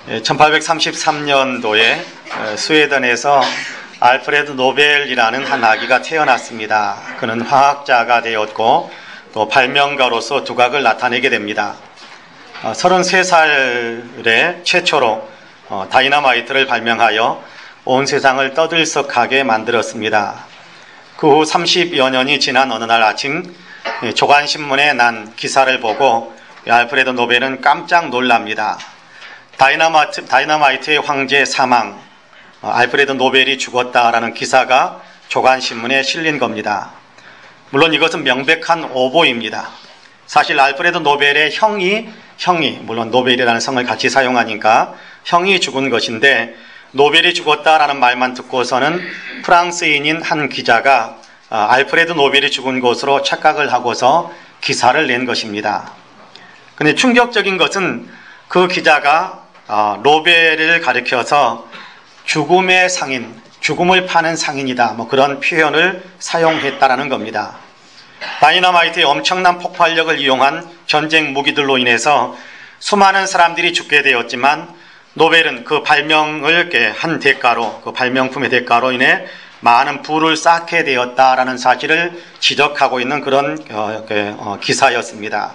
1833년도에 스웨덴에서 알프레드 노벨이라는 한 아기가 태어났습니다. 그는 화학자가 되었고 또 발명가로서 두각을 나타내게 됩니다. 33살에 최초로 다이너마이트를 발명하여 온 세상을 떠들썩하게 만들었습니다. 그 후 30여 년이 지난 어느 날 아침 조간신문에 난 기사를 보고 알프레드 노벨은 깜짝 놀랍니다. 다이너마이트의 황제 사망, 알프레드 노벨이 죽었다라는 기사가 조간신문에 실린 겁니다. 물론 이것은 명백한 오보입니다. 사실 알프레드 노벨의 형이 물론 노벨이라는 성을 같이 사용하니까 형이 죽은 것인데, 노벨이 죽었다라는 말만 듣고서는 프랑스인인 한 기자가 알프레드 노벨이 죽은 것으로 착각을 하고서 기사를 낸 것입니다. 그런데 충격적인 것은 그 기자가 노벨을 가리켜서 죽음의 상인, 죽음을 파는 상인이다, 그런 표현을 사용했다라는 겁니다. 다이너마이트의 엄청난 폭발력을 이용한 전쟁 무기들로 인해서 수많은 사람들이 죽게 되었지만, 노벨은 그 발명을 한 대가로, 그 발명품의 대가로 인해 많은 부를 쌓게 되었다라는 사실을 지적하고 있는 그런 기사였습니다.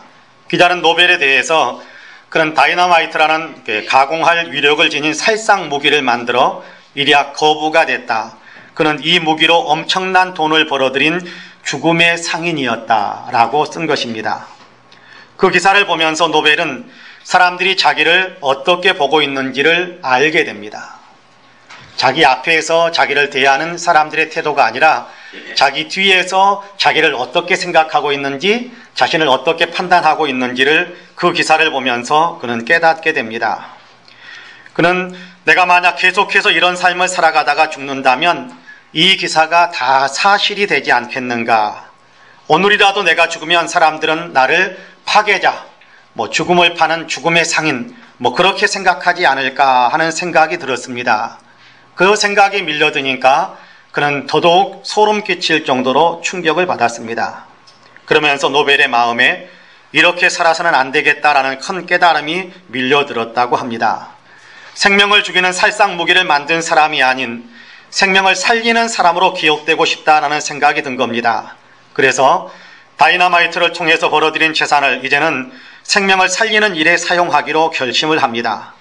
기자는 노벨에 대해서 그런 다이너마이트라는 가공할 위력을 지닌 살상 무기를 만들어 이리야 거부가 됐다. 그는 이 무기로 엄청난 돈을 벌어들인 죽음의 상인이었다라고 쓴 것입니다. 그 기사를 보면서 노벨은 사람들이 자기를 어떻게 보고 있는지를 알게 됩니다. 자기 앞에서 자기를 대하는 사람들의 태도가 아니라 자기 뒤에서 자기를 어떻게 생각하고 있는지, 자신을 어떻게 판단하고 있는지를 그 기사를 보면서 그는 깨닫게 됩니다. 그는 내가 만약 계속해서 이런 삶을 살아가다가 죽는다면 이 기사가 다 사실이 되지 않겠는가. 오늘이라도 내가 죽으면 사람들은 나를 파괴자, 죽음을 파는 죽음의 상인, 그렇게 생각하지 않을까 하는 생각이 들었습니다. 그 생각이 밀려드니까 그는 더더욱 소름 끼칠 정도로 충격을 받았습니다. 그러면서 노벨의 마음에 이렇게 살아서는 안 되겠다라는 큰 깨달음이 밀려들었다고 합니다. 생명을 죽이는 살상 무기를 만든 사람이 아닌 생명을 살리는 사람으로 기억되고 싶다라는 생각이 든 겁니다. 그래서 다이너마이트를 통해서 벌어들인 재산을 이제는 생명을 살리는 일에 사용하기로 결심을 합니다.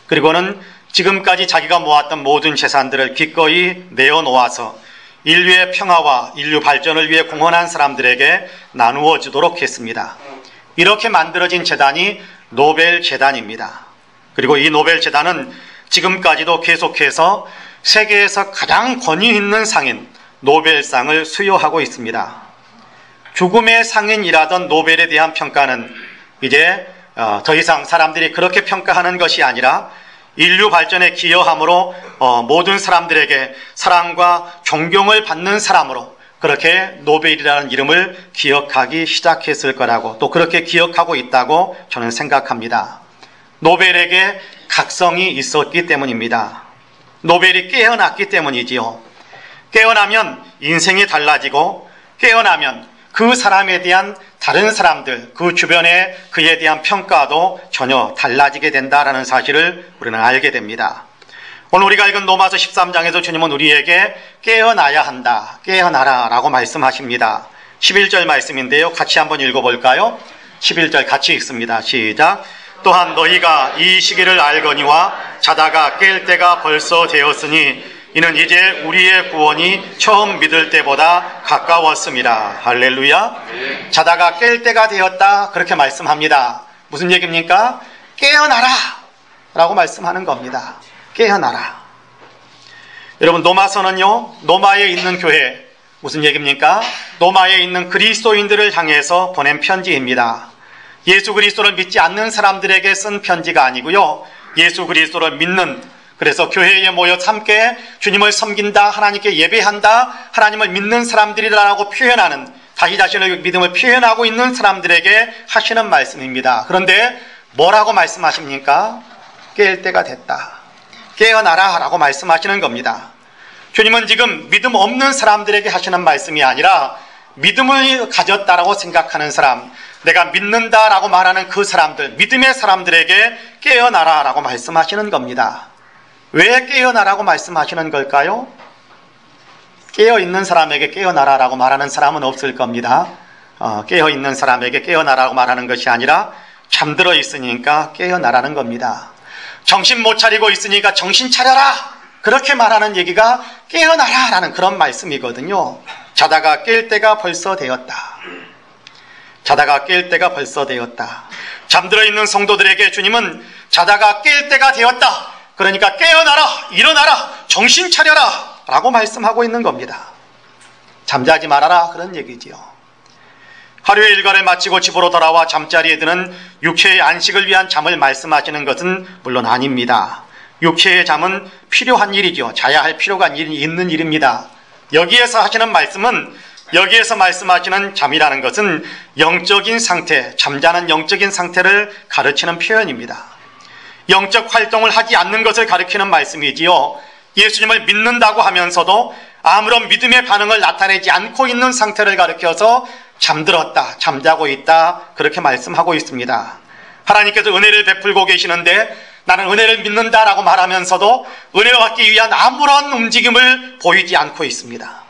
그리고는 지금까지 자기가 모았던 모든 재산들을 기꺼이 내어놓아서 인류의 평화와 인류 발전을 위해 공헌한 사람들에게 나누어 주도록 했습니다. 이렇게 만들어진 재단이 노벨 재단입니다. 그리고 이 노벨 재단은 지금까지도 계속해서 세계에서 가장 권위 있는 상인 노벨상을 수여하고 있습니다. 죽음의 상인이라던 노벨에 대한 평가는 이제 더 이상 사람들이 그렇게 평가하는 것이 아니라 인류 발전에 기여함으로 모든 사람들에게 사랑과 존경을 받는 사람으로 그렇게 노벨이라는 이름을 기억하기 시작했을 거라고, 또 그렇게 기억하고 있다고 저는 생각합니다. 노벨에게 각성이 있었기 때문입니다. 노벨이 깨어났기 때문이지요. 깨어나면 인생이 달라지고, 깨어나면 그 사람에 대한 다른 사람들, 그 주변에 그에 대한 평가도 전혀 달라지게 된다라는 사실을 우리는 알게 됩니다. 오늘 우리가 읽은 로마서 13장에서 주님은 우리에게 깨어나야 한다, 깨어나라 라고 말씀하십니다. 11절 말씀인데요, 같이 한번 읽어볼까요? 11절 같이 읽습니다. 시작. 또한 너희가 이 시기를 알거니와 자다가 깰 때가 벌써 되었으니 이는 이제 우리의 구원이 처음 믿을 때보다 가까웠습니다. 할렐루야. 자다가 깰 때가 되었다, 그렇게 말씀합니다. 무슨 얘기입니까? 깨어나라 라고 말씀하는 겁니다. 깨어나라. 여러분, 로마서는요, 로마에 있는 교회, 무슨 얘기입니까? 로마에 있는 그리스도인들을 향해서 보낸 편지입니다. 예수 그리스도를 믿지 않는 사람들에게 쓴 편지가 아니고요, 예수 그리스도를 믿는, 그래서 교회에 모여 함께 주님을 섬긴다, 하나님께 예배한다, 하나님을 믿는 사람들이라고 표현하는, 자기 자신의 믿음을 표현하고 있는 사람들에게 하시는 말씀입니다. 그런데 뭐라고 말씀하십니까? 깰 때가 됐다, 깨어나라 라고 말씀하시는 겁니다. 주님은 지금 믿음 없는 사람들에게 하시는 말씀이 아니라 믿음을 가졌다라고 생각하는 사람, 내가 믿는다라고 말하는 그 사람들, 믿음의 사람들에게 깨어나라라고 말씀하시는 겁니다. 왜 깨어나라고 말씀하시는 걸까요? 깨어있는 사람에게 깨어나라라고 말하는 사람은 없을 겁니다. 깨어있는 사람에게 깨어나라고 말하는 것이 아니라 잠들어 있으니까 깨어나라는 겁니다. 정신 못 차리고 있으니까 정신 차려라! 그렇게 말하는 얘기가 깨어나라라는 그런 말씀이거든요. 자다가 깰 때가 벌써 되었다. 자다가 깰 때가 벌써 되었다. 잠들어 있는 성도들에게 주님은 자다가 깰 때가 되었다. 그러니까 깨어나라, 일어나라, 정신 차려라 라고 말씀하고 있는 겁니다. 잠자지 말아라 그런 얘기지요. 하루의 일과를 마치고 집으로 돌아와 잠자리에 드는 육체의 안식을 위한 잠을 말씀하시는 것은 물론 아닙니다. 육체의 잠은 필요한 일이죠. 자야 할 필요가 있는 일입니다. 여기에서 하시는 말씀은, 여기에서 말씀하시는 잠이라는 것은 영적인 상태, 잠자는 영적인 상태를 가르치는 표현입니다. 영적 활동을 하지 않는 것을 가리키는 말씀이지요. 예수님을 믿는다고 하면서도 아무런 믿음의 반응을 나타내지 않고 있는 상태를 가리켜서 잠들었다, 잠자고 있다 그렇게 말씀하고 있습니다. 하나님께서 은혜를 베풀고 계시는데 나는 은혜를 믿는다라고 말하면서도 은혜를 받기 위한 아무런 움직임을 보이지 않고 있습니다.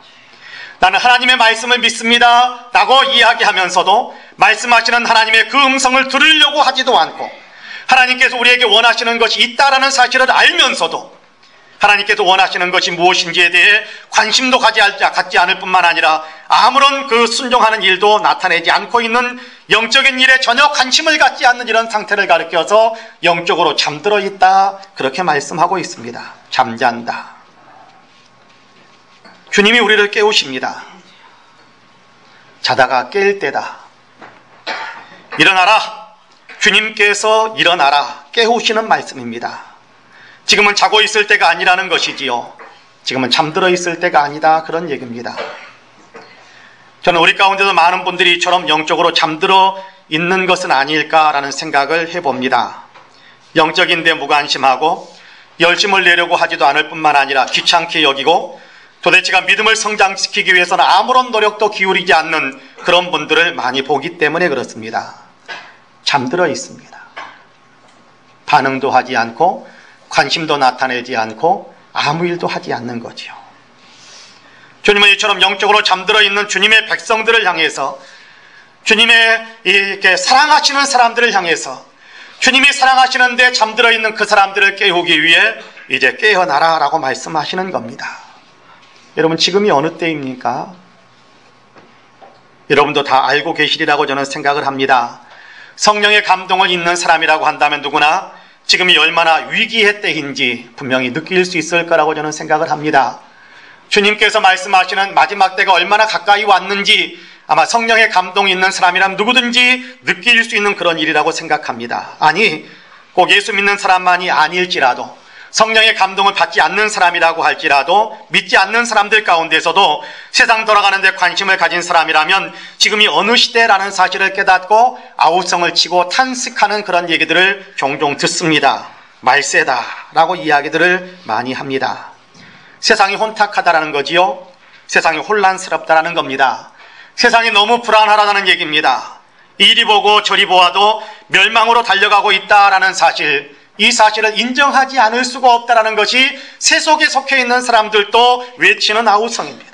나는 하나님의 말씀을 믿습니다 라고 이야기하면서도 말씀하시는 하나님의 그 음성을 들으려고 하지도 않고 하나님께서 우리에게 원하시는 것이 있다라는 사실을 알면서도 하나님께서 원하시는 것이 무엇인지에 대해 관심도 갖지 않을 뿐만 아니라 아무런 그 순종하는 일도 나타내지 않고 있는 영적인 일에 전혀 관심을 갖지 않는 이런 상태를 가리켜서 영적으로 잠들어 있다 그렇게 말씀하고 있습니다. 잠잔다. 주님이 우리를 깨우십니다. 자다가 깰 때다. 일어나라. 주님께서 일어나라 깨우시는 말씀입니다. 지금은 자고 있을 때가 아니라는 것이지요. 지금은 잠들어 있을 때가 아니다 그런 얘기입니다. 저는 우리 가운데도 많은 분들이 이처럼 영적으로 잠들어 있는 것은 아닐까라는 생각을 해봅니다. 영적인데 무관심하고 열심을 내려고 하지도 않을 뿐만 아니라 귀찮게 여기고 도대체가 믿음을 성장시키기 위해서는 아무런 노력도 기울이지 않는 그런 분들을 많이 보기 때문에 그렇습니다. 잠들어 있습니다. 반응도 하지 않고 관심도 나타내지 않고 아무 일도 하지 않는 거지요. 주님은 이처럼 영적으로 잠들어 있는 주님의 백성들을 향해서 주님의 이렇게 사랑하시는 사람들을 향해서 주님이 사랑하시는데 잠들어 있는 그 사람들을 깨우기 위해 이제 깨어나라 라고 말씀하시는 겁니다. 여러분 지금이 어느 때입니까? 여러분도 다 알고 계시리라고 저는 생각을 합니다. 성령의 감동을 있는 사람이라고 한다면 누구나 지금이 얼마나 위기의 때인지 분명히 느낄 수 있을 거라고 저는 생각을 합니다. 주님께서 말씀하시는 마지막 때가 얼마나 가까이 왔는지 아마 성령의 감동이 있는 사람이라면 누구든지 느낄 수 있는 그런 일이라고 생각합니다. 아니, 꼭 예수 믿는 사람만이 아닐지라도 성령의 감동을 받지 않는 사람이라고 할지라도 믿지 않는 사람들 가운데서도 세상 돌아가는 데 관심을 가진 사람이라면 지금이 어느 시대라는 사실을 깨닫고 아우성을 치고 탄식하는 그런 얘기들을 종종 듣습니다. 말세다라고 이야기들을 많이 합니다. 세상이 혼탁하다라는 거지요. 세상이 혼란스럽다라는 겁니다. 세상이 너무 불안하다는 얘기입니다. 이리 보고 저리 보아도 멸망으로 달려가고 있다라는 사실, 이 사실을 인정하지 않을 수가 없다는 것이 세속에 속해 있는 사람들도 외치는 아우성입니다.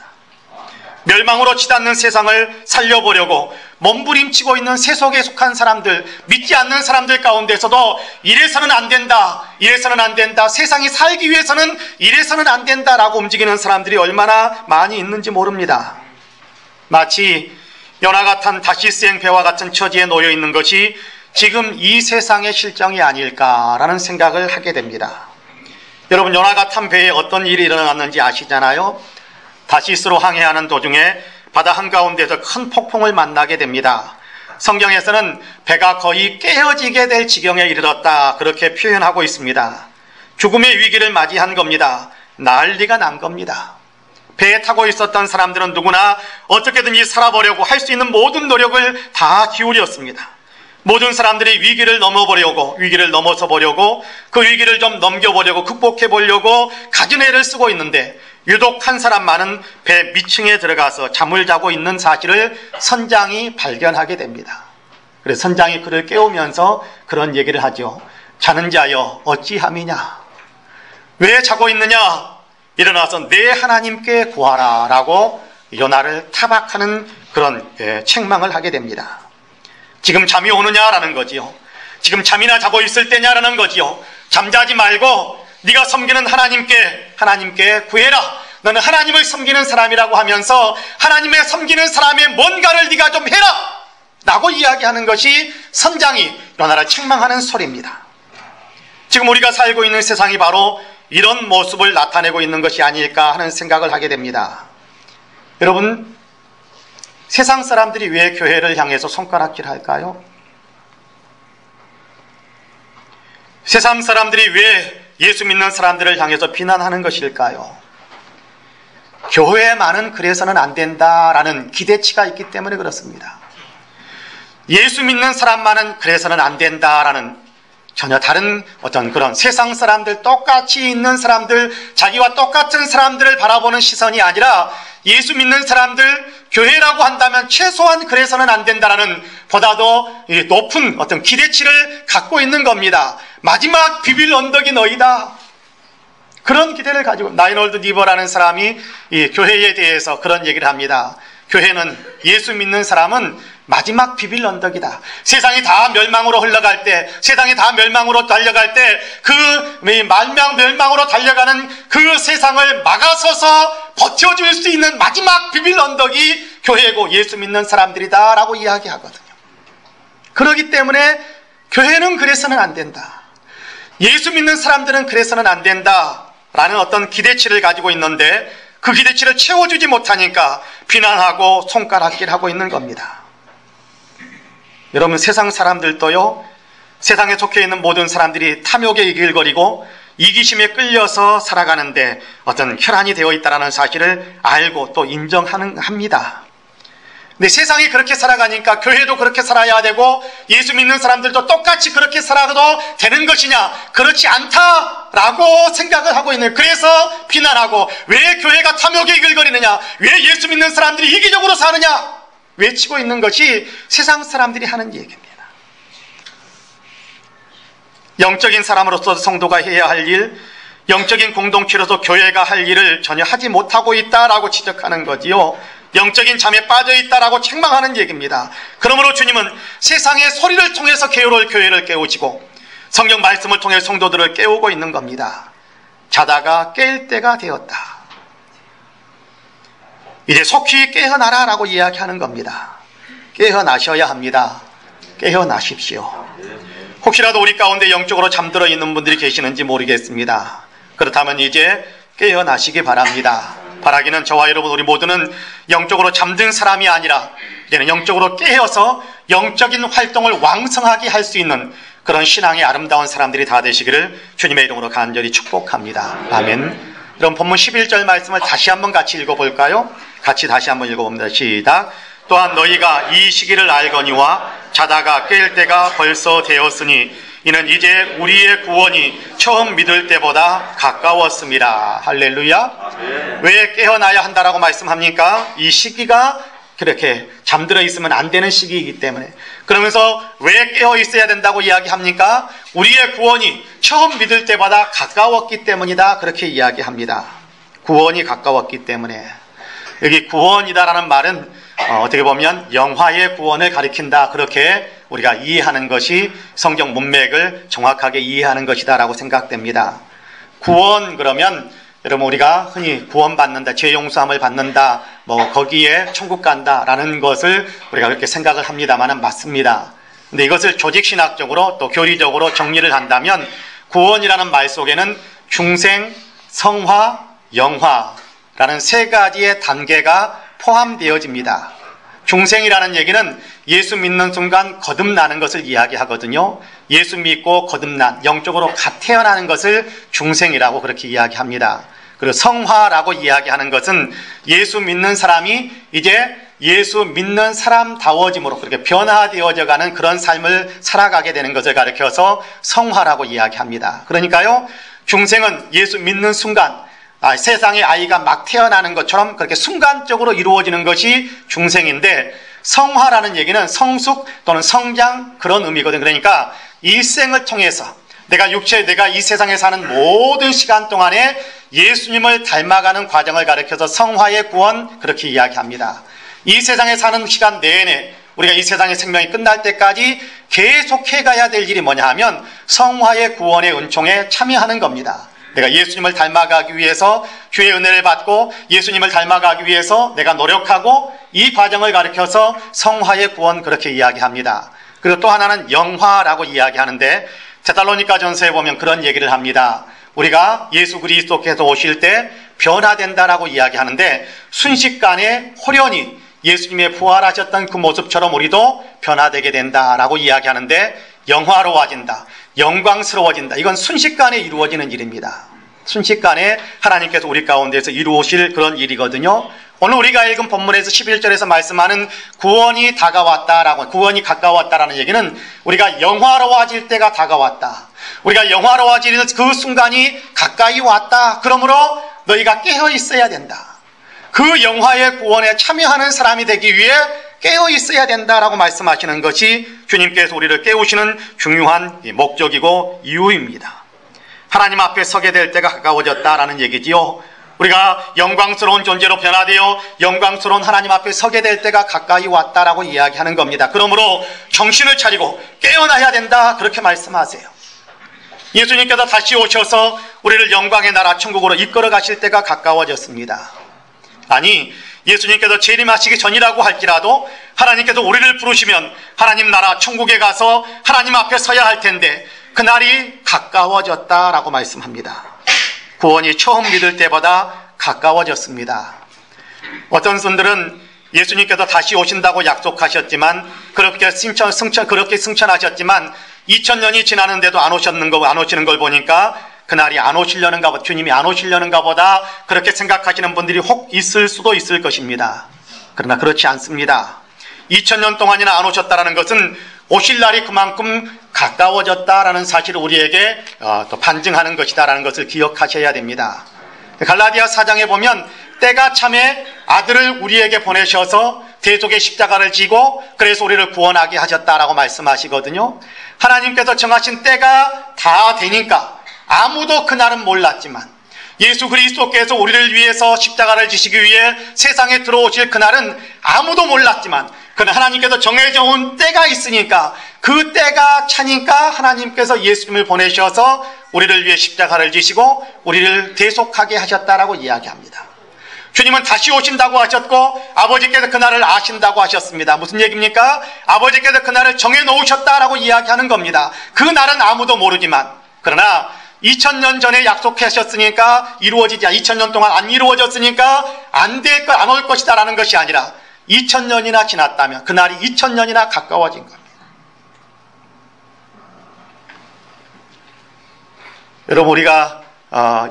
멸망으로 치닫는 세상을 살려보려고 몸부림치고 있는 세속에 속한 사람들, 믿지 않는 사람들 가운데서도 이래서는 안 된다, 이래서는 안 된다, 세상이 살기 위해서는 이래서는 안 된다라고 움직이는 사람들이 얼마나 많이 있는지 모릅니다. 마치 연화 같은 다시스행 배와 같은 처지에 놓여 있는 것이 지금 이 세상의 실정이 아닐까라는 생각을 하게 됩니다. 여러분 연화가 탄 배에 어떤 일이 일어났는지 아시잖아요. 다시스로 항해하는 도중에 바다 한가운데서 큰 폭풍을 만나게 됩니다. 성경에서는 배가 거의 깨어지게 될 지경에 이르렀다 그렇게 표현하고 있습니다. 죽음의 위기를 맞이한 겁니다. 난리가 난 겁니다. 배에 타고 있었던 사람들은 누구나 어떻게든지 살아보려고 할 수 있는 모든 노력을 다 기울였습니다. 모든 사람들이 위기를 넘어서 보려고 그 위기를 좀 넘겨보려고 극복해 보려고 가진 애를 쓰고 있는데 유독 한 사람만은 배 밑층에 들어가서 잠을 자고 있는 사실을 선장이 발견하게 됩니다. 그래서 선장이 그를 깨우면서 그런 얘기를 하죠. 자는 자여 어찌함이냐? 왜 자고 있느냐? 일어나서 내 하나님께 구하라 라고 요나를 타박하는 그런 책망을 하게 됩니다. 지금 잠이 오느냐라는 거지요. 지금 잠이나 자고 있을 때냐라는 거지요. 잠자지 말고 네가 섬기는 하나님께 구해라. 너는 하나님을 섬기는 사람이라고 하면서 하나님의 섬기는 사람의 뭔가를 네가 좀 해라 라고 이야기하는 것이 선장이 요나를 책망하는 소리입니다. 지금 우리가 살고 있는 세상이 바로 이런 모습을 나타내고 있는 것이 아닐까 하는 생각을 하게 됩니다. 여러분, 세상 사람들이 왜 교회를 향해서 손가락질 할까요? 세상 사람들이 왜 예수 믿는 사람들을 향해서 비난하는 것일까요? 교회만은 그래서는 안 된다라는 기대치가 있기 때문에 그렇습니다. 예수 믿는 사람만은 그래서는 안 된다라는 전혀 다른 어떤 그런 세상 사람들, 똑같이 있는 사람들, 자기와 똑같은 사람들을 바라보는 시선이 아니라 예수 믿는 사람들, 교회라고 한다면 최소한 그래서는 안 된다라는 보다 더 높은 어떤 기대치를 갖고 있는 겁니다. 마지막 비빌 언덕이 너희다. 그런 기대를 가지고 나이놀드 니버라는 사람이 이 교회에 대해서 그런 얘기를 합니다. 교회는 예수 믿는 사람은 마지막 비빌 언덕이다. 세상이 다 멸망으로 흘러갈 때, 세상이 다 멸망으로 달려갈 때 그 멸망으로 달려가는 그 세상을 막아서서 버텨줄 수 있는 마지막 비빌 언덕이 교회고 예수 믿는 사람들이다 라고 이야기하거든요. 그렇기 때문에 교회는 그래서는 안 된다. 예수 믿는 사람들은 그래서는 안 된다 라는 어떤 기대치를 가지고 있는데 그 기대치를 채워주지 못하니까 비난하고 손가락질하고 있는 겁니다. 여러분, 세상 사람들도요, 세상에 속해 있는 모든 사람들이 탐욕에 이길거리고 이기심에 끌려서 살아가는데 어떤 혈안이 되어 있다는 사실을 알고 또 인정합니다. 근데 세상이 그렇게 살아가니까 교회도 그렇게 살아야 되고 예수 믿는 사람들도 똑같이 그렇게 살아도 되는 것이냐? 그렇지 않다라고 생각을 하고 있는, 그래서 비난하고 왜 교회가 탐욕에 이글거리느냐? 왜 예수 믿는 사람들이 이기적으로 사느냐? 외치고 있는 것이 세상 사람들이 하는 얘기입니다. 영적인 사람으로서 성도가 해야 할 일, 영적인 공동체로서 교회가 할 일을 전혀 하지 못하고 있다라고 지적하는 거지요. 영적인 잠에 빠져 있다라고 책망하는 얘기입니다. 그러므로 주님은 세상의 소리를 통해서 교회를 깨우시고 성경 말씀을 통해 성도들을 깨우고 있는 겁니다. 자다가 깰 때가 되었다. 이제 속히 깨어나라라고 이야기하는 겁니다. 깨어나셔야 합니다. 깨어나십시오. 혹시라도 우리 가운데 영적으로 잠들어 있는 분들이 계시는지 모르겠습니다. 그렇다면 이제 깨어나시기 바랍니다. 바라기는 저와 여러분 우리 모두는 영적으로 잠든 사람이 아니라 이제는 영적으로 깨어서 영적인 활동을 왕성하게 할 수 있는 그런 신앙의 아름다운 사람들이 다 되시기를 주님의 이름으로 간절히 축복합니다. 아멘. 그럼 본문 11절 말씀을 다시 한번 같이 읽어볼까요? 같이 다시 한번 읽어봅니다. 시작. 또한 너희가 이 시기를 알거니와 자다가 깰 때가 벌써 되었으니 이는 이제 우리의 구원이 처음 믿을 때보다 가까웠습니다. 할렐루야. 아멘. 왜 깨어나야 한다라고 말씀합니까? 이 시기가 그렇게 잠들어 있으면 안 되는 시기이기 때문에. 그러면서 왜 깨어 있어야 된다고 이야기합니까? 우리의 구원이 처음 믿을 때보다 가까웠기 때문이다. 그렇게 이야기합니다. 구원이 가까웠기 때문에. 여기 구원이다라는 말은 어떻게 보면 영화의 구원을 가리킨다. 그렇게 우리가 이해하는 것이 성경 문맥을 정확하게 이해하는 것이다라고 생각됩니다. 구원 그러면 여러분 우리가 흔히 구원받는다, 죄 용서함을 받는다, 거기에 천국 간다라는 것을 우리가 그렇게 생각을 합니다만은 맞습니다. 근데 이것을 조직신학적으로 또 교리적으로 정리를 한다면 구원이라는 말 속에는 중생, 성화, 영화라는 세 가지의 단계가 포함되어집니다. 중생이라는 얘기는 예수 믿는 순간 거듭나는 것을 이야기하거든요. 예수 믿고 거듭난, 영적으로 갓 태어나는 것을 중생이라고 그렇게 이야기합니다. 그리고 성화라고 이야기하는 것은 예수 믿는 사람이 이제 예수 믿는 사람다워짐으로 그렇게 변화되어져 가는 그런 삶을 살아가게 되는 것을 가리켜서 성화라고 이야기합니다. 그러니까요, 중생은 예수 믿는 순간 세상의 아이가 막 태어나는 것처럼 그렇게 순간적으로 이루어지는 것이 중생인데 성화라는 얘기는 성숙 또는 성장 그런 의미거든요. 그러니까 일생을 통해서 내가 이 세상에 사는 모든 시간 동안에 예수님을 닮아가는 과정을 가리켜서 성화의 구원 그렇게 이야기합니다. 이 세상에 사는 시간 내내 우리가 이 세상의 생명이 끝날 때까지 계속 해가야 될 일이 뭐냐 하면 성화의 구원의 은총에 참여하는 겁니다. 내가 예수님을 닮아가기 위해서 주의 은혜를 받고 예수님을 닮아가기 위해서 내가 노력하고 이 과정을 가리켜서 성화의 구원 그렇게 이야기합니다. 그리고 또 하나는 영화라고 이야기하는데 데살로니가전서에 보면 그런 얘기를 합니다. 우리가 예수 그리스도께서 오실 때 변화된다라고 이야기하는데 순식간에 호련히 예수님의 부활하셨던 그 모습처럼 우리도 변화되게 된다라고 이야기하는데 영화로워진다, 영광스러워진다. 이건 순식간에 이루어지는 일입니다. 순식간에 하나님께서 우리 가운데서 이루어질 그런 일이거든요. 오늘 우리가 읽은 본문에서 11절에서 말씀하는 구원이 다가왔다라고, 구원이 가까웠다라는 얘기는 우리가 영화로워질 때가 다가왔다. 우리가 영화로워지는 그 순간이 가까이 왔다. 그러므로 너희가 깨어 있어야 된다. 그 영화의 구원에 참여하는 사람이 되기 위해 깨어 있어야 된다라고 말씀하시는 것이 주님께서 우리를 깨우시는 중요한 목적이고 이유입니다. 하나님 앞에 서게 될 때가 가까워졌다라는 얘기지요. 우리가 영광스러운 존재로 변화되어 영광스러운 하나님 앞에 서게 될 때가 가까이 왔다라고 이야기하는 겁니다. 그러므로 정신을 차리고 깨어나야 된다 그렇게 말씀하세요. 예수님께서 다시 오셔서 우리를 영광의 나라 천국으로 이끌어 가실 때가 가까워졌습니다. 아니, 예수님께서 재림하시기 전이라고 할지라도 하나님께서 우리를 부르시면 하나님 나라 천국에 가서 하나님 앞에 서야 할 텐데 그날이 가까워졌다라고 말씀합니다. 구원이 처음 믿을 때보다 가까워졌습니다. 어떤 분들은 예수님께서 다시 오신다고 약속하셨지만 그렇게 승천하셨지만 2000년이 지나는데도 안 오시는 걸 보니까 그날이 안 오시려는가 보다, 주님이 안 오시려는가 보다 그렇게 생각하시는 분들이 혹 있을 수도 있을 것입니다. 그러나 그렇지 않습니다. 2000년 동안이나 안 오셨다는 것은 오실 날이 그만큼 가까워졌다라는 사실을 우리에게 또 반증하는 것이다라는 것을 기억하셔야 됩니다. 갈라디아 4장에 보면 때가 참에 아들을 우리에게 보내셔서 대속의 십자가를 지고 그래서 우리를 구원하게 하셨다라고 말씀하시거든요. 하나님께서 정하신 때가 다 되니까 아무도 그날은 몰랐지만 예수 그리스도께서 우리를 위해서 십자가를 지시기 위해 세상에 들어오실 그날은 아무도 몰랐지만 그는 하나님께서 정해져 온 때가 있으니까 그 때가 차니까 하나님께서 예수님을 보내셔서 우리를 위해 십자가를 지시고 우리를 대속하게 하셨다라고 이야기합니다. 주님은 다시 오신다고 하셨고 아버지께서 그날을 아신다고 하셨습니다. 무슨 얘기입니까? 아버지께서 그날을 정해놓으셨다라고 이야기하는 겁니다. 그 날은 아무도 모르지만 그러나 2000년 전에 약속하셨으니까 이루어지지, 2000년 동안 안 이루어졌으니까 안 올 것이다라는 것이 아니라 2000년이나 지났다면 그날이 2000년이나 가까워진 겁니다. 여러분, 우리가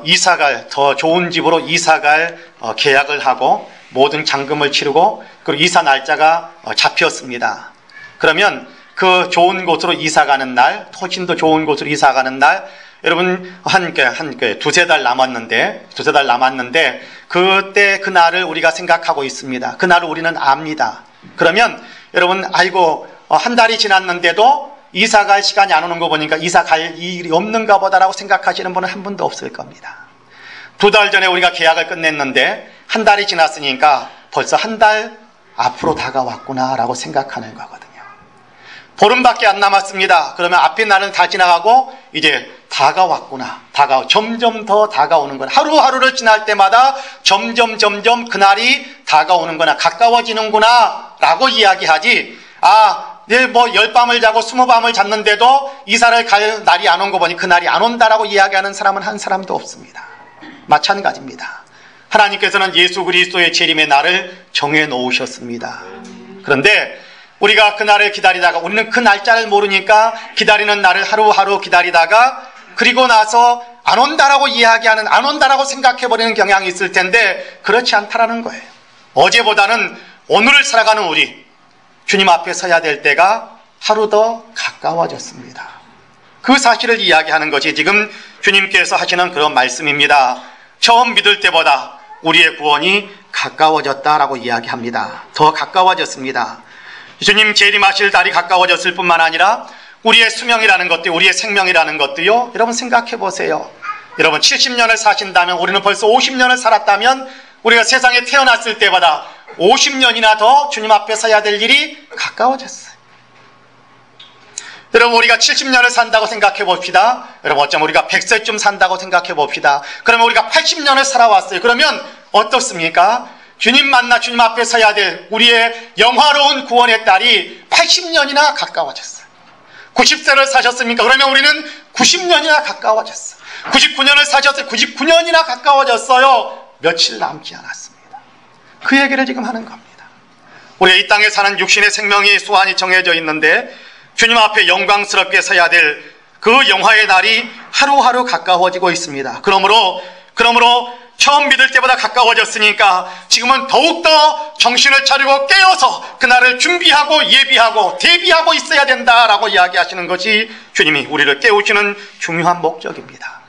이사갈, 더 좋은 집으로 이사갈 계약을 하고 모든 잔금을 치르고 그리고 이사 날짜가 잡혔습니다. 그러면 그 좋은 곳으로 이사가는 날, 훨씬 더 좋은 곳으로 이사가는 날, 여러분 두세 달 남았는데 그때 그 날을 우리가 생각하고 있습니다. 그 날을 우리는 압니다. 그러면 여러분, 아이고 한 달이 지났는데도 이사 갈 시간이 안 오는 거 보니까 이사 갈 일이 없는가 보다라고 생각하시는 분은 한 분도 없을 겁니다. 2달 전에 우리가 계약을 끝냈는데 한 달이 지났으니까 벌써 한 달 앞으로 다가왔구나라고 생각하는 거거든요. 보름밖에 안 남았습니다. 그러면 앞에 날은 다 지나가고 이제 다가왔구나. 점점 더 다가오는 거나 하루하루를 지날 때마다 점점 그날이 다가오는구나, 가까워지는구나 라고 이야기하지. 내일 10밤을 자고 20밤을 잤는데도 이사를 갈 날이 안 온 거 보니 그날이 안 온다라고 이야기하는 사람은 한 사람도 없습니다. 마찬가지입니다. 하나님께서는 예수 그리스도의 재림의 날을 정해 놓으셨습니다. 그런데 우리가 그날을 기다리다가 우리는 그 날짜를 모르니까 기다리는 날을 하루하루 기다리다가 그리고 나서 안 온다라고 이야기하는, 안 온다라고 생각해버리는 경향이 있을 텐데 그렇지 않다라는 거예요. 어제보다는 오늘을 살아가는 우리, 주님 앞에 서야 될 때가 하루 더 가까워졌습니다. 그 사실을 이야기하는 것이 지금 주님께서 하시는 그런 말씀입니다. 처음 믿을 때보다 우리의 구원이 가까워졌다라고 이야기합니다. 더 가까워졌습니다. 주님 재림하실 날이 가까워졌을 뿐만 아니라 우리의 수명이라는 것도, 우리의 생명이라는 것도요, 여러분 생각해 보세요. 여러분 70년을 사신다면, 우리는 벌써 50년을 살았다면 우리가 세상에 태어났을 때보다 50년이나 더 주님 앞에 서야 될 일이 가까워졌어요. 여러분 우리가 70년을 산다고 생각해 봅시다. 여러분 어쩌면 우리가 100세쯤 산다고 생각해 봅시다. 그러면 우리가 80년을 살아왔어요. 그러면 어떻습니까? 주님 만나 주님 앞에 서야 될 우리의 영화로운 구원의 딸이 80년이나 가까워졌어요. 90세를 사셨습니까? 그러면 우리는 90년이나 가까워졌어요. 99년을 사셨어요. 99년이나 가까워졌어요. 며칠 남지 않았습니다. 그 얘기를 지금 하는 겁니다. 우리가 이 땅에 사는 육신의 생명이 소환이 정해져 있는데 주님 앞에 영광스럽게 서야 될 그 영화의 날이 하루하루 가까워지고 있습니다. 그러므로 처음 믿을 때보다 가까워졌으니까 지금은 더욱더 정신을 차리고 깨어서 그날을 준비하고 예비하고 대비하고 있어야 된다라고 이야기하시는 것이 주님이 우리를 깨우시는 중요한 목적입니다.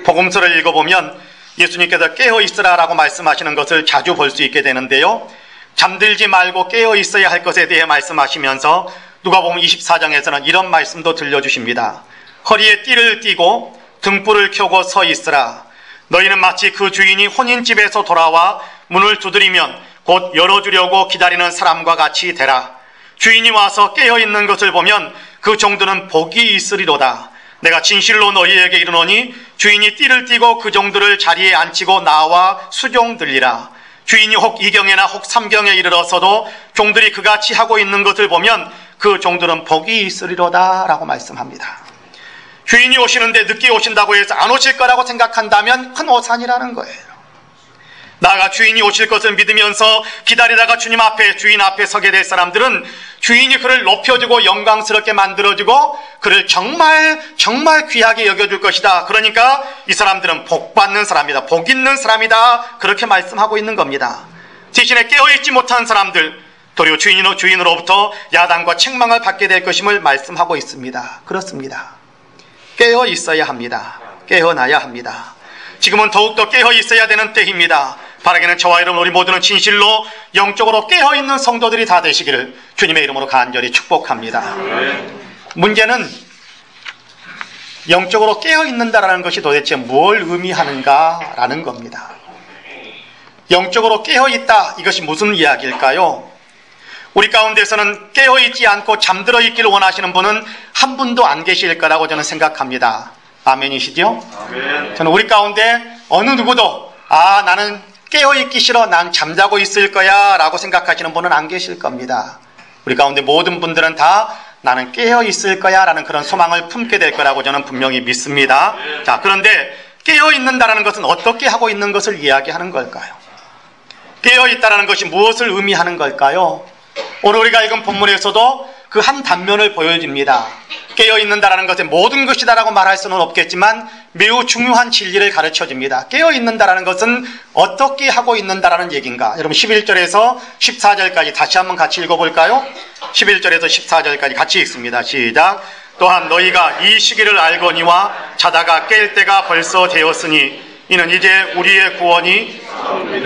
복음서를 읽어보면 예수님께서 깨어 있으라라고 말씀하시는 것을 자주 볼 수 있게 되는데요, 잠들지 말고 깨어 있어야 할 것에 대해 말씀하시면서 누가복음 24장에서는 이런 말씀도 들려주십니다. 허리에 띠를 띠고 등불을 켜고 서 있으라. 너희는 마치 그 주인이 혼인집에서 돌아와 문을 두드리면 곧 열어주려고 기다리는 사람과 같이 되라. 주인이 와서 깨어있는 것을 보면 그 정도는 복이 있으리로다. 내가 진실로 너희에게 이르노니 주인이 띠를 띠고 그 종들을 자리에 앉히고 나와 수종들리라. 주인이 혹 2경에나 혹 3경에 이르러서도 종들이 그같이 하고 있는 것을 보면 그 종들은 복이 있으리로다 라고 말씀합니다. 주인이 오시는데 늦게 오신다고 해서 안 오실 거라고 생각한다면 큰 오산이라는 거예요. 나아가 주인이 오실 것을 믿으면서 기다리다가 주님 앞에, 주인 앞에 서게 될 사람들은 주인이 그를 높여주고 영광스럽게 만들어주고 그를 정말 귀하게 여겨줄 것이다. 그러니까 이 사람들은 복 받는 사람이다, 복 있는 사람이다, 그렇게 말씀하고 있는 겁니다. 대신에 깨어있지 못한 사람들, 도리어 주인으로부터 야단과 책망을 받게 될 것임을 말씀하고 있습니다. 그렇습니다. 깨어 있어야 합니다. 깨어나야 합니다. 지금은 더욱더 깨어 있어야 되는 때입니다. 바라기는 저와 여러분 우리 모두는 진실로 영적으로 깨어있는 성도들이 다 되시기를 주님의 이름으로 간절히 축복합니다. 문제는 영적으로 깨어있는다라는 것이 도대체 뭘 의미하는가라는 겁니다. 영적으로 깨어있다, 이것이 무슨 이야기일까요? 우리 가운데서는 깨어있지 않고 잠들어 있기를 원하시는 분은 한 분도 안 계실 거라고 저는 생각합니다. 아멘이시죠? 아멘. 저는 우리 가운데 어느 누구도 나는 깨어있기 싫어, 난 잠자고 있을 거야 라고 생각하시는 분은 안 계실 겁니다. 우리 가운데 모든 분들은 다 나는 깨어있을 거야 라는 그런 소망을 품게 될 거라고 저는 분명히 믿습니다. 자, 그런데 깨어있는다라는 것은 어떻게 하고 있는 것을 이야기하는 걸까요? 깨어있다라는 것이 무엇을 의미하는 걸까요? 오늘 우리가 읽은 본문에서도 그 한 단면을 보여줍니다. 깨어있는다라는 것에 모든 것이다라고 말할 수는 없겠지만 매우 중요한 진리를 가르쳐줍니다. 깨어있는다라는 것은 어떻게 하고 있는다라는 얘기인가? 여러분 11절에서 14절까지 다시 한번 같이 읽어볼까요? 11절에서 14절까지 같이 읽습니다. 시작. 또한 너희가 이 시기를 알거니와 자다가 깰 때가 벌써 되었으니 이는 이제 우리의 구원이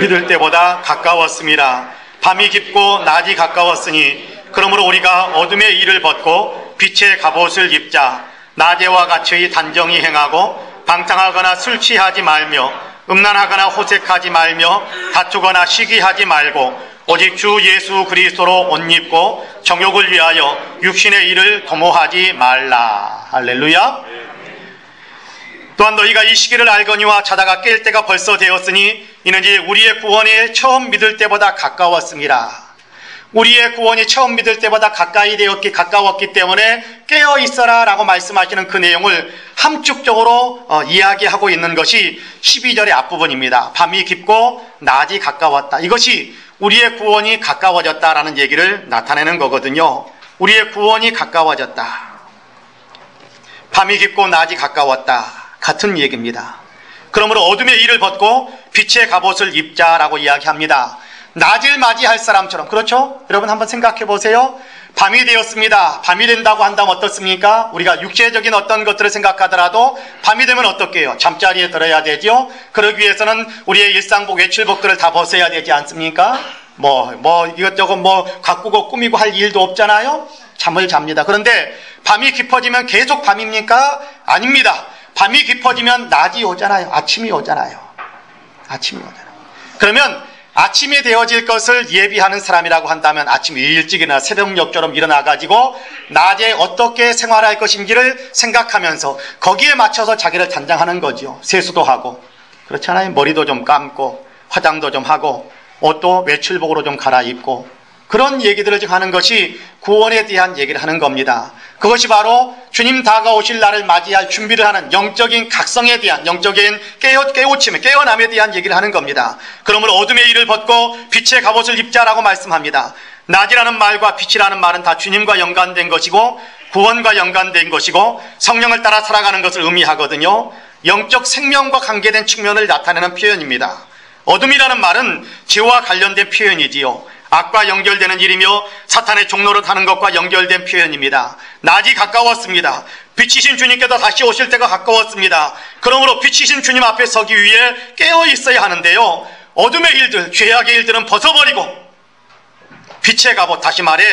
믿을 때보다 가까웠음이라. 밤이 깊고 낮이 가까웠으니 그러므로 우리가 어둠의 일을 벗고 빛의 갑옷을 입자. 낮에와 같이 단정히 행하고 방탕하거나 술 취하지 말며 음란하거나 호색하지 말며 다투거나 시기하지 말고 오직 주 예수 그리스도로 옷 입고 정욕을 위하여 육신의 일을 도모하지 말라. 할렐루야. 또한 너희가 이 시기를 알거니와 자다가 깰 때가 벌써 되었으니 이는 이제 우리의 구원이 처음 믿을 때보다 가까웠음이라. 우리의 구원이 처음 믿을 때보다 가까웠기 때문에 깨어 있어라 라고 말씀하시는 그 내용을 함축적으로 이야기하고 있는 것이 12절의 앞부분입니다. 밤이 깊고 낮이 가까웠다. 이것이 우리의 구원이 가까워졌다라는 얘기를 나타내는 거거든요. 우리의 구원이 가까워졌다. 밤이 깊고 낮이 가까웠다. 같은 얘기입니다. 그러므로 어둠의 일을 벗고 빛의 갑옷을 입자라고 이야기합니다. 낮을 맞이할 사람처럼. 그렇죠? 여러분 한번 생각해 보세요. 밤이 되었습니다. 밤이 된다고 한다면 어떻습니까? 우리가 육체적인 어떤 것들을 생각하더라도 밤이 되면 어떻게 해요? 잠자리에 들어야 되죠. 그러기 위해서는 우리의 일상복, 외출복들을 다 벗어야 되지 않습니까? 이것저것 가꾸고 꾸미고 할 일도 없잖아요. 잠을 잡니다. 그런데 밤이 깊어지면 계속 밤입니까? 아닙니다. 밤이 깊어지면 낮이 오잖아요. 아침이 오잖아요. 그러면 아침이 되어질 것을 예비하는 사람이라고 한다면 아침 일찍이나 새벽녘처럼 일어나가지고 낮에 어떻게 생활할 것인지를 생각하면서 거기에 맞춰서 자기를 단장하는 거죠. 세수도 하고, 그렇잖아요. 머리도 좀 감고 화장도 좀 하고 옷도 외출복으로 좀 갈아입고, 그런 얘기들을 지금 하는 것이 구원에 대한 얘기를 하는 겁니다. 그것이 바로 주님 다가오실 날을 맞이할 준비를 하는 영적인 각성에 대한, 영적인 깨우침에, 깨어남에 대한 얘기를 하는 겁니다. 그러므로 어둠의 일을 벗고 빛의 갑옷을 입자라고 말씀합니다. 낮이라는 말과 빛이라는 말은 다 주님과 연관된 것이고 구원과 연관된 것이고 성령을 따라 살아가는 것을 의미하거든요. 영적 생명과 관계된 측면을 나타내는 표현입니다. 어둠이라는 말은 죄와 관련된 표현이지요. 악과 연결되는 일이며 사탄의 종노릇 하는 것과 연결된 표현입니다. 낮이 가까웠습니다. 빛이신 주님께서 다시 오실 때가 가까웠습니다. 그러므로 빛이신 주님 앞에 서기 위해 깨어 있어야 하는데요. 어둠의 일들, 죄악의 일들은 벗어버리고 빛의 갑옷, 다시 말해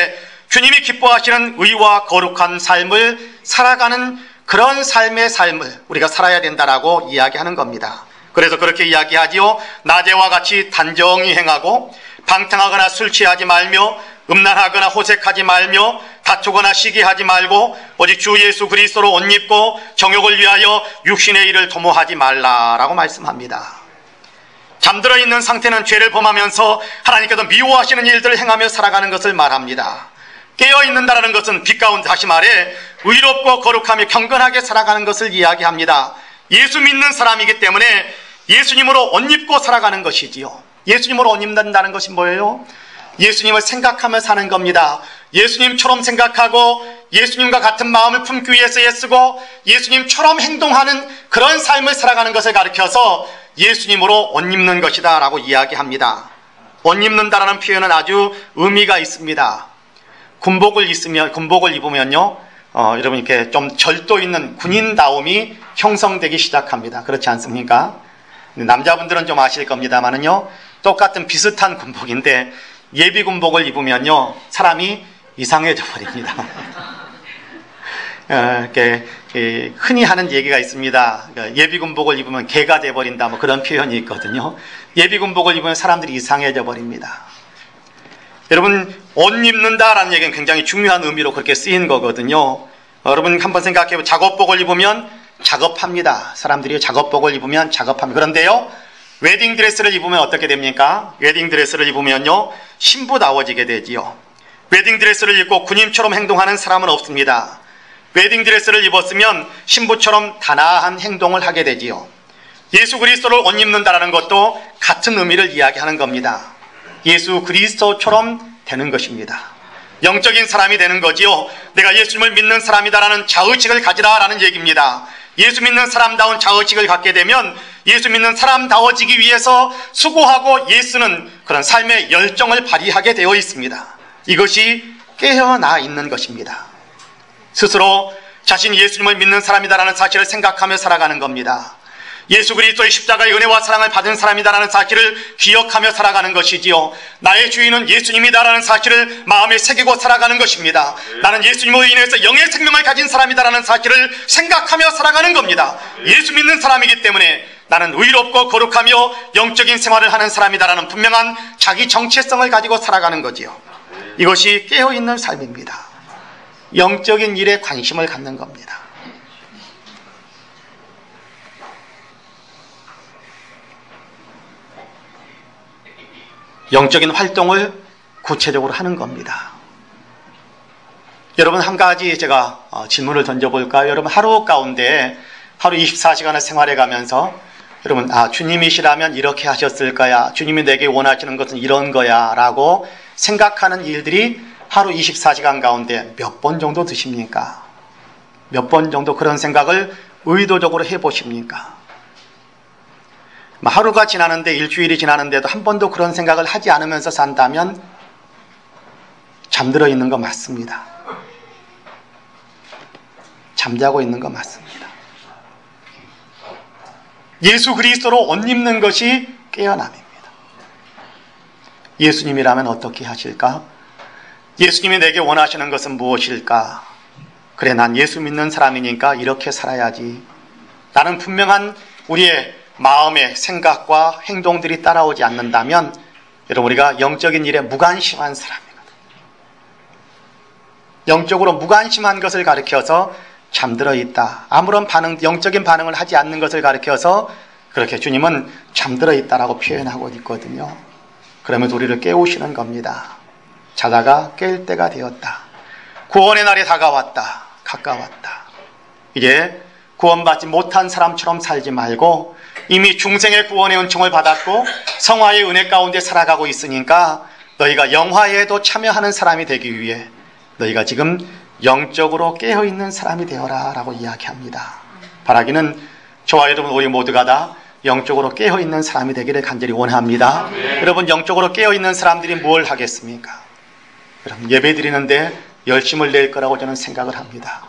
주님이 기뻐하시는 의와 거룩한 삶을 살아가는 그런 삶의 삶을 우리가 살아야 된다라고 이야기하는 겁니다. 그래서 그렇게 이야기하지요. 낮에와 같이 단정히 행하고 방탕하거나 술 취하지 말며 음란하거나 호색하지 말며 다투거나 시기하지 말고 오직 주 예수 그리스도로 옷 입고 정욕을 위하여 육신의 일을 도모하지 말라라고 말씀합니다. 잠들어 있는 상태는 죄를 범하면서 하나님께서 미워하시는 일들을 행하며 살아가는 것을 말합니다. 깨어있는다라는 것은 빛 가운데, 다시 말해 의롭고 거룩하며 경건하게 살아가는 것을 이야기합니다. 예수 믿는 사람이기 때문에 예수님으로 옷 입고 살아가는 것이지요. 예수님으로 옷 입는다는 것이 뭐예요? 예수님을 생각하며 사는 겁니다. 예수님처럼 생각하고 예수님과 같은 마음을 품기 위해서 애쓰고 예수님처럼 행동하는 그런 삶을 살아가는 것을 가리켜서 예수님으로 옷 입는 것이다 라고 이야기합니다. 옷 입는다라는 표현은 아주 의미가 있습니다. 군복을 입으면요, 여러분 이렇게 좀 절도 있는 군인다움이 형성되기 시작합니다. 그렇지 않습니까? 남자분들은 좀 아실 겁니다만은요, 똑같은 비슷한 군복인데 예비 군복을 입으면요 사람이 이상해져 버립니다. 이렇게 흔히 하는 얘기가 있습니다. 예비 군복을 입으면 개가 돼 버린다, 뭐 그런 표현이 있거든요. 예비 군복을 입으면 사람들이 이상해져 버립니다. 여러분, 옷 입는다라는 얘기는 굉장히 중요한 의미로 그렇게 쓰인 거거든요. 여러분 한번 생각해보면 작업복을 입으면 작업합니다. 사람들이 작업복을 입으면 작업합니다. 그런데요, 웨딩드레스를 입으면 어떻게 됩니까? 웨딩드레스를 입으면요 신부다워지게 되지요. 웨딩드레스를 입고 군인처럼 행동하는 사람은 없습니다. 웨딩드레스를 입었으면 신부처럼 단아한 행동을 하게 되지요. 예수 그리스도를 옷 입는다는 것도 같은 의미를 이야기하는 겁니다. 예수 그리스도처럼 되는 것입니다. 영적인 사람이 되는 거지요. 내가 예수님을 믿는 사람이다라는 자의식을 가지라라는 얘기입니다. 예수 믿는 사람다운 자의식을 갖게 되면 예수 믿는 사람다워지기 위해서 수고하고 예수는 그런 삶의 열정을 발휘하게 되어 있습니다. 이것이 깨어나 있는 것입니다. 스스로 자신이 예수님을 믿는 사람이다라는 사실을 생각하며 살아가는 겁니다. 예수 그리스도의 십자가의 은혜와 사랑을 받은 사람이다라는 사실을 기억하며 살아가는 것이지요. 나의 주인은 예수님이다라는 사실을 마음에 새기고 살아가는 것입니다. 나는 예수님으로 인해서 영의 생명을 가진 사람이다라는 사실을 생각하며 살아가는 겁니다. 예수 믿는 사람이기 때문에 나는 의롭고 거룩하며 영적인 생활을 하는 사람이다라는 분명한 자기 정체성을 가지고 살아가는 거지요. 이것이 깨어있는 삶입니다. 영적인 일에 관심을 갖는 겁니다. 영적인 활동을 구체적으로 하는 겁니다. 여러분, 한 가지 제가 질문을 던져볼까요? 여러분, 하루 가운데 하루 24시간을 생활해 가면서 여러분, 주님이시라면 이렇게 하셨을 거야, 주님이 내게 원하시는 것은 이런 거야 라고 생각하는 일들이 하루 24시간 가운데 몇 번 정도 드십니까? 몇 번 정도 그런 생각을 의도적으로 해보십니까? 하루가 지나는데, 일주일이 지나는데도 한 번도 그런 생각을 하지 않으면서 산다면 잠들어 있는 거 맞습니다. 잠자고 있는 거 맞습니다. 예수 그리스도로 옷 입는 것이 깨어남입니다. 예수님이라면 어떻게 하실까? 예수님이 내게 원하시는 것은 무엇일까? 그래, 난 예수 믿는 사람이니까 이렇게 살아야지. 나는 분명한 우리의 마음의 생각과 행동들이 따라오지 않는다면 여러분, 우리가 영적인 일에 무관심한 사람이거든요. 영적으로 무관심한 것을 가리켜서 잠들어 있다. 아무런 영적인 반응을 하지 않는 것을 가리켜서 그렇게 주님은 잠들어 있다라고 표현하고 있거든요. 그러면서 우리를 깨우시는 겁니다. 자다가 깰 때가 되었다. 구원의 날이 다가왔다. 가까웠다. 이제 구원받지 못한 사람처럼 살지 말고 이미 중생의 구원의 은총을 받았고 성화의 은혜 가운데 살아가고 있으니까 너희가 영화에도 참여하는 사람이 되기 위해 너희가 지금 영적으로 깨어있는 사람이 되어라 라고 이야기합니다. 바라기는 저와 여러분 우리 모두가 다 영적으로 깨어있는 사람이 되기를 간절히 원합니다. 여러분, 영적으로 깨어있는 사람들이 뭘 하겠습니까? 여러분, 예배 드리는데 열심을 낼 거라고 저는 생각을 합니다.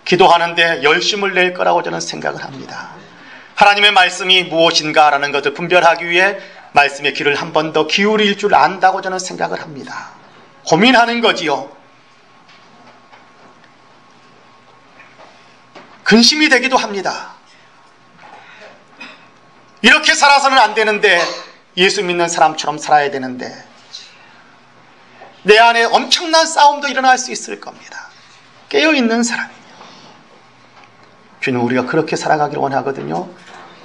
기도하는데 열심을 낼 거라고 저는 생각을 합니다. 하나님의 말씀이 무엇인가라는 것을 분별하기 위해 말씀의 귀를 한 번 더 기울일 줄 안다고 저는 생각을 합니다. 고민하는 거지요. 근심이 되기도 합니다. 이렇게 살아서는 안 되는데, 예수 믿는 사람처럼 살아야 되는데 내 안에 엄청난 싸움도 일어날 수 있을 겁니다. 깨어있는 사람이요. 주님, 우리가 그렇게 살아가기를 원하거든요.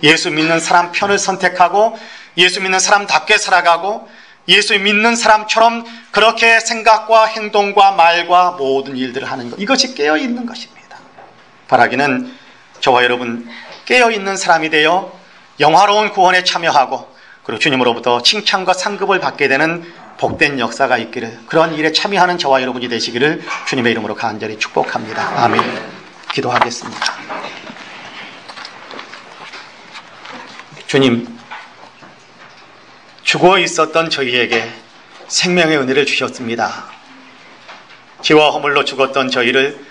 예수 믿는 사람 편을 선택하고 예수 믿는 사람답게 살아가고 예수 믿는 사람처럼 그렇게 생각과 행동과 말과 모든 일들을 하는 것, 이것이 깨어있는 것입니다. 바라기는 저와 여러분 깨어있는 사람이 되어 영화로운 구원에 참여하고 그리고 주님으로부터 칭찬과 상급을 받게 되는 복된 역사가 있기를, 그런 일에 참여하는 저와 여러분이 되시기를 주님의 이름으로 간절히 축복합니다. 아멘. 기도하겠습니다. 주님, 죽어 있었던 저희에게 생명의 은혜를 주셨습니다. 죄와 허물로 죽었던 저희를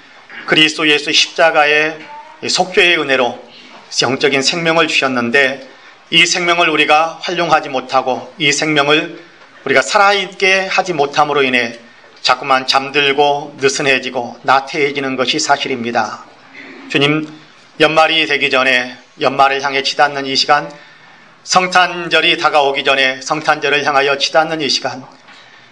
그리스도 예수 십자가의 속죄의 은혜로 영적인 생명을 주셨는데, 이 생명을 우리가 활용하지 못하고 이 생명을 우리가 살아있게 하지 못함으로 인해 자꾸만 잠들고 느슨해지고 나태해지는 것이 사실입니다. 주님, 연말이 되기 전에, 연말을 향해 치닫는 이 시간, 성탄절이 다가오기 전에 성탄절을 향하여 치닫는 이 시간,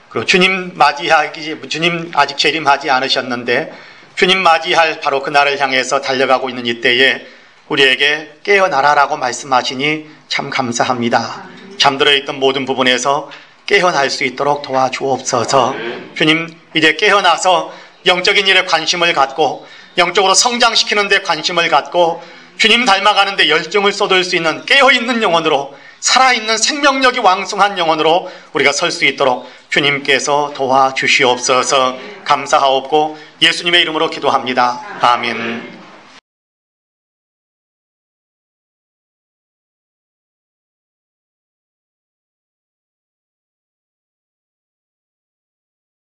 그리고 주님 아직 재림하지 않으셨는데 주님 맞이할 바로 그날을 향해서 달려가고 있는 이때에 우리에게 깨어나라라고 말씀하시니 참 감사합니다. 잠들어 있던 모든 부분에서 깨어날 수 있도록 도와주옵소서. 주님, 이제 깨어나서 영적인 일에 관심을 갖고 영적으로 성장시키는 데 관심을 갖고 주님 닮아가는 데 열정을 쏟을 수 있는 깨어있는 영혼으로, 살아있는 생명력이 왕성한 영혼으로 우리가 설 수 있도록 주님께서 도와주시옵소서. 감사하옵고 예수님의 이름으로 기도합니다. 아멘.